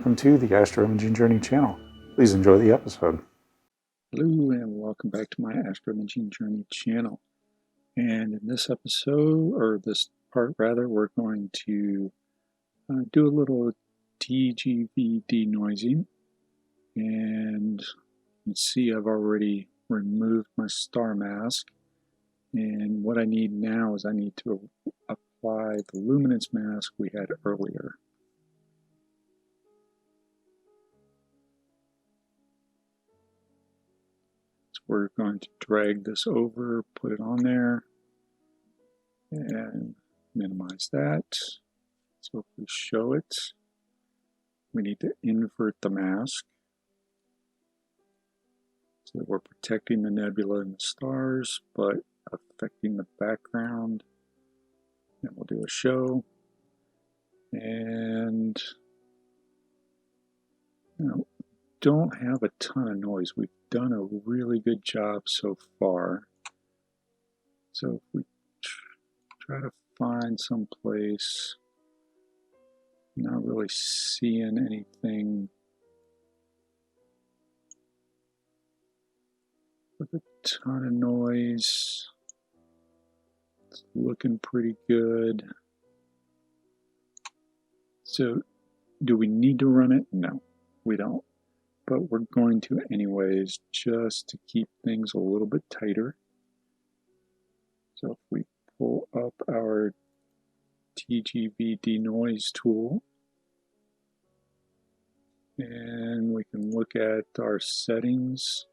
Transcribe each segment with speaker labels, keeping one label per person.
Speaker 1: Welcome to the Astro Imaging Journey channel. Please enjoy the episode.
Speaker 2: Hello and welcome back to my Astro Imaging Journey channel. And in this episode, or this part rather, we're going to do a little TGV denoising. And you can see I've already removed my star mask. And what I need now is I need to apply the luminance mask we had earlier. We're going to drag this over, put it on there, and minimize that. So if we show it, we need to invert the mask so that we're protecting the nebula and the stars, but affecting the background. And we'll do a show. And don't have a ton of noise. We've done a really good job so far. So if we try to find some place, not really seeing anything with a ton of noise. It's looking pretty good. So do we need to run it? No, we don't. But we're going to anyways, just to keep things a little bit tighter. So if we pull up our TGVDenoise tool, and we can look at our settings,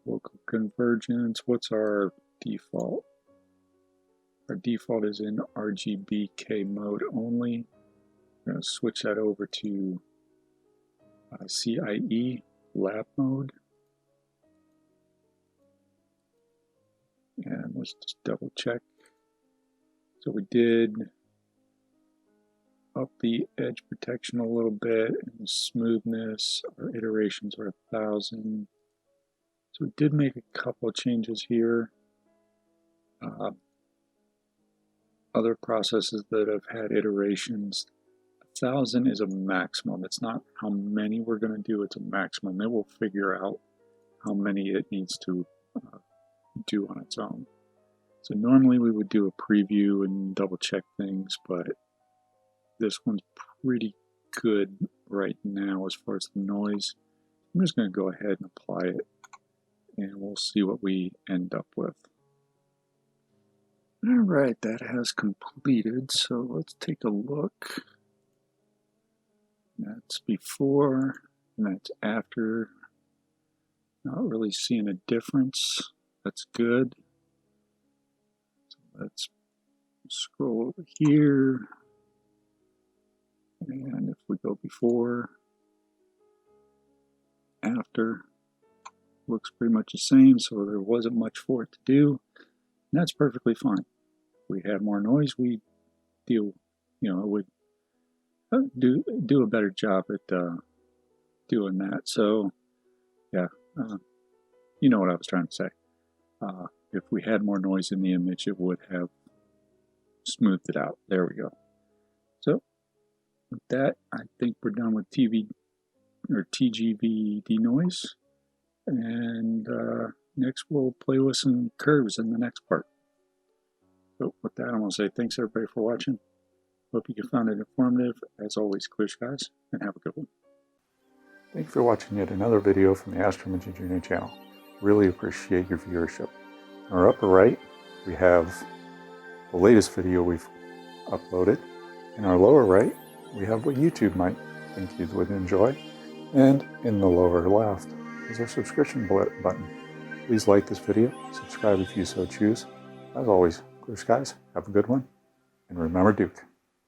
Speaker 2: local convergence. What's our default? Our default is in RGBK mode only. We're going to switch that over to CIE lab mode, and let's just double check. So we did up the edge protection a little bit, and the smoothness, our iterations are 1,000. So we did make a couple of changes here. Other processes that have had iterations, 1,000 is a maximum. It's not how many we're going to do, it's a maximum. It will figure out how many it needs to do on its own. So normally we would do a preview and double check things, but this one's pretty good right now as far as the noise. I'm just going to go ahead and apply it, and we'll see what we end up with. Alright, that has completed, so let's take a look. That's before, and that's after. Not really seeing a difference. That's good. So let's scroll over here. And if we go before, after, looks pretty much the same, so there wasn't much for it to do. And that's perfectly fine. If we had more noise, we deal, would do a better job at doing that. So yeah, you know what I was trying to say. If we had more noise in the image, it would have smoothed it out. There we go. So with that, I think we're done with TGV denoise, and next we'll play with some curves in the next part. So with that, I'm going to say thanks everybody for watching. Hope you found it informative. As always, clear skies, and have a good one.
Speaker 1: Thank you for watching yet another video from the Astro Imaging Journey channel. Really appreciate your viewership. In our upper right, we have the latest video we've uploaded. In our lower right, we have what YouTube might think you would enjoy. And in the lower left is our subscription button. Please like this video, subscribe if you so choose. As always, clear skies, have a good one, and remember Duke.